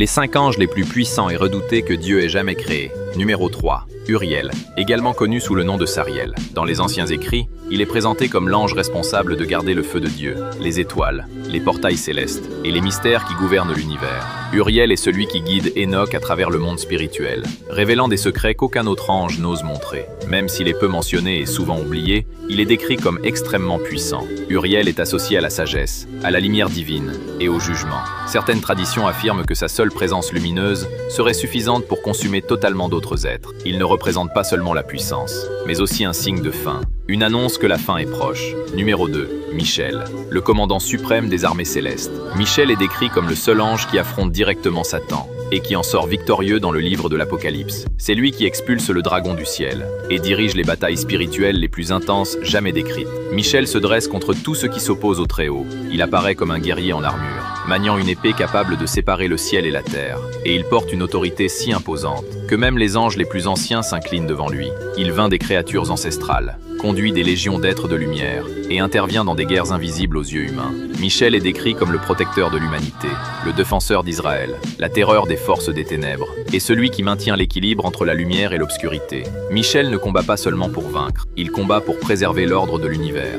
Les 5 anges les plus puissants et redoutés que Dieu ait jamais créés. Numéro 3. Uriel, également connu sous le nom de Sariel. Dans les anciens écrits, il est présenté comme l'ange responsable de garder le feu de Dieu, les étoiles, les portails célestes et les mystères qui gouvernent l'univers. Uriel est celui qui guide Enoch à travers le monde spirituel, révélant des secrets qu'aucun autre ange n'ose montrer. Même s'il est peu mentionné et souvent oublié, il est décrit comme extrêmement puissant. Uriel est associé à la sagesse, à la lumière divine et au jugement. Certaines traditions affirment que sa seule présence lumineuse serait suffisante pour consumer totalement d'autres êtres. Il ne représente pas seulement la puissance, mais aussi un signe de fin, une annonce que la fin est proche. Numéro 2. Michel, le commandant suprême des armées célestes. Michel est décrit comme le seul ange qui affronte directement Satan et qui en sort victorieux dans le livre de l'Apocalypse. C'est lui qui expulse le dragon du ciel et dirige les batailles spirituelles les plus intenses jamais décrites. Michel se dresse contre tout ce qui s'oppose au Très-Haut. Il apparaît comme un guerrier en armure, maniant une épée capable de séparer le ciel et la terre. Et il porte une autorité si imposante que même les anges les plus anciens s'inclinent devant lui. Il vainc des créatures ancestrales, conduit des légions d'êtres de lumière et intervient dans des guerres invisibles aux yeux humains. Michel est décrit comme le protecteur de l'humanité, le défenseur d'Israël, la terreur des forces des ténèbres, et celui qui maintient l'équilibre entre la lumière et l'obscurité. Michel ne combat pas seulement pour vaincre, il combat pour préserver l'ordre de l'univers.